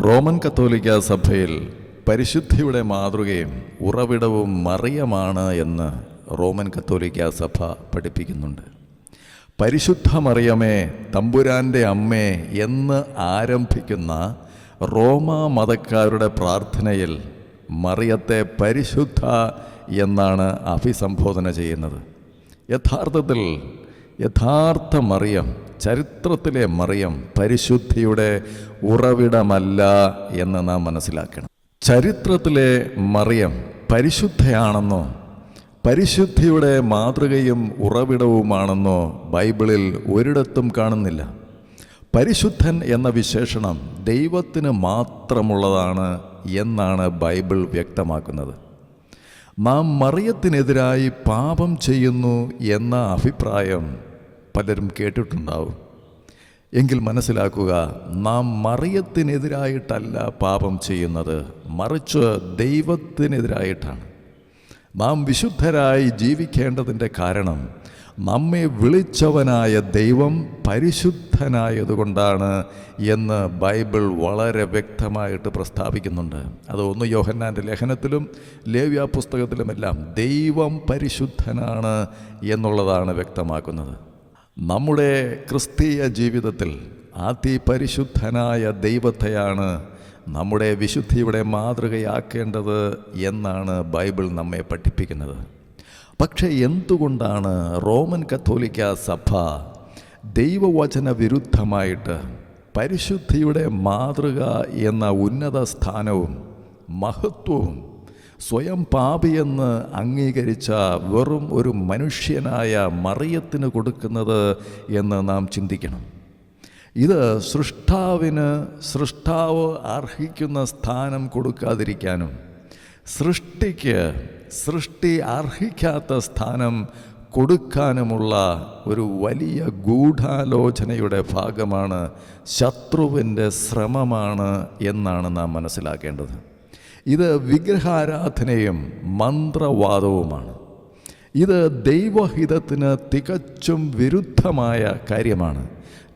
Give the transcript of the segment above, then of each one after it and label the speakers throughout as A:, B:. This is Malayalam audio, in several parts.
A: റോമൻ കത്തോലിക്ക സഭയിൽ പരിശുദ്ധിയുടെ മാതൃകയും ഉറവിടവും മറിയമാണ് എന്ന് റോമൻ കത്തോലിക്ക സഭ പഠിപ്പിക്കുന്നുണ്ട്. പരിശുദ്ധ മറിയമേ തമ്പുരാൻ്റെ അമ്മേ എന്ന് ആരംഭിക്കുന്ന റോമാ മതക്കാരുടെ പ്രാർത്ഥനയിൽ മറിയത്തെ പരിശുദ്ധ എന്നാണ് അഭിസംബോധന ചെയ്യുന്നത്. യഥാർത്ഥ മറിയം, ചരിത്രത്തിലെ മറിയം പരിശുദ്ധിയുടെ ഉറവിടമല്ല എന്ന് നാം മനസ്സിലാക്കണം. ചരിത്രത്തിലെ മറിയം പരിശുദ്ധയാണെന്നോ പരിശുദ്ധിയുടെ മാതൃകയും ഉറവിടവുമാണെന്നോ ബൈബിളിൽ ഒരിടത്തും കാണുന്നില്ല. പരിശുദ്ധൻ എന്ന വിശേഷണം ദൈവത്തിന് മാത്രമുള്ളതാണ് എന്നാണ് ബൈബിൾ വ്യക്തമാക്കുന്നത്. നാം മറിയത്തിനെതിരായി പാപം ചെയ്യുന്നു എന്ന അഭിപ്രായം പലരും കേട്ടിട്ടുണ്ടാവും. എങ്കിൽ മനസ്സിലാക്കുക, നാം മറിയത്തിനെതിരായിട്ടല്ല പാപം ചെയ്യുന്നത്, മറിച്ച് ദൈവത്തിനെതിരായിട്ടാണ്. നാം വിശുദ്ധരായി ജീവിക്കേണ്ടതിൻ്റെ കാരണം നമ്മെ വിളിച്ചവനായ ദൈവം പരിശുദ്ധനായതുകൊണ്ടാണ് എന്ന് ബൈബിൾ വളരെ വ്യക്തമായിട്ട് പ്രസ്താവിക്കുന്നുണ്ട്. അത് ഒന്ന് യോഹന്നാൻ്റെ ലേഖനത്തിലും ലേവ്യ പുസ്തകത്തിലുമെല്ലാം ദൈവം പരിശുദ്ധനാണ് എന്നുള്ളതാണ് വ്യക്തമാക്കുന്നത്. നമ്മുടെ ക്രിസ്തീയ ജീവിതത്തിൽ അതിപരിശുദ്ധനായ ദൈവത്തെയാണ് നമ്മുടെ വിശുദ്ധിയുടെ മാതൃകയാക്കേണ്ടത് എന്നാണ് ബൈബിൾ നമ്മെ പഠിപ്പിക്കുന്നത്. പക്ഷേ എന്തുകൊണ്ടാണ് റോമൻ കത്തോലിക്ക സഭ ദൈവവചന വിരുദ്ധമായിട്ട് പരിശുദ്ധിയുടെ മാതൃക എന്ന ഉന്നത സ്ഥാനവും മഹത്വവും സ്വയം പാപിയെന്ന് അംഗീകരിച്ച വെറും ഒരു മനുഷ്യനായ മറിയത്തിന് കൊടുക്കുന്നത് എന്ന് നാം ചിന്തിക്കണം. ഇത് സൃഷ്ടാവ് അർഹിക്കുന്ന സ്ഥാനം കൊടുക്കാതിരിക്കാനും സൃഷ്ടി അർഹിക്കാത്ത സ്ഥാനം കൊടുക്കാനുമുള്ള ഒരു വലിയ ഗൂഢാലോചനയുടെ ഭാഗമാണ്, ശത്രുവിൻ്റെ ശ്രമമാണ് എന്നാണ് നാം മനസ്സിലാക്കേണ്ടത്. ഇത് വിഗ്രഹാരാധനയും മന്ത്രവാദവുമാണ്. ഇത് ദൈവഹിതത്തിന് തികച്ചും വിരുദ്ധമായ കാര്യമാണ്.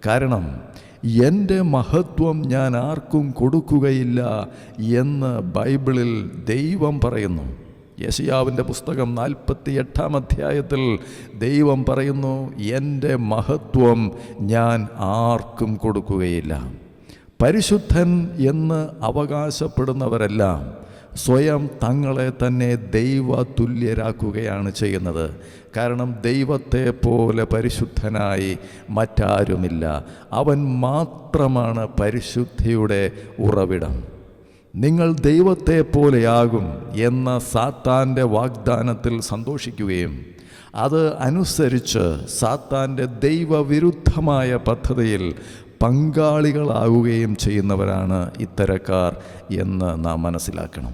A: കാരണം എൻ്റെ മഹത്വം ഞാൻ ആർക്കും കൊടുക്കുകയില്ല എന്ന് ബൈബിളിൽ ദൈവം പറയുന്നു. യെശയ്യാവിൻ്റെ പുസ്തകം 48-ാം അധ്യായത്തിൽ ദൈവം പറയുന്നു, എൻ്റെ മഹത്വം ഞാൻ ആർക്കും കൊടുക്കുകയില്ല. പരിശുദ്ധൻ എന്ന് അവകാശപ്പെടുന്നവരെല്ലാം സ്വയം തങ്ങളെ തന്നെ ദൈവതുല്യരാക്കുകയാണ് ചെയ്യുന്നത്. കാരണം ദൈവത്തെ പോലെ പരിശുദ്ധനായി മറ്റാരുമില്ല. അവൻ മാത്രമാണ് പരിശുദ്ധിയുടെ ഉറവിടം. നിങ്ങൾ ദൈവത്തെ പോലെയാകും എന്ന സാത്താൻ്റെ വാഗ്ദാനത്തിൽ സന്തോഷിക്കുകയും അത് അനുസരിച്ച് സാത്താൻ്റെ ദൈവവിരുദ്ധമായ പദ്ധതിയിൽ പങ്കാളികളാവുകയും ചെയ്യുന്നവരാണ് ഇത്തരക്കാർ എന്ന് നാം മനസ്സിലാക്കണം.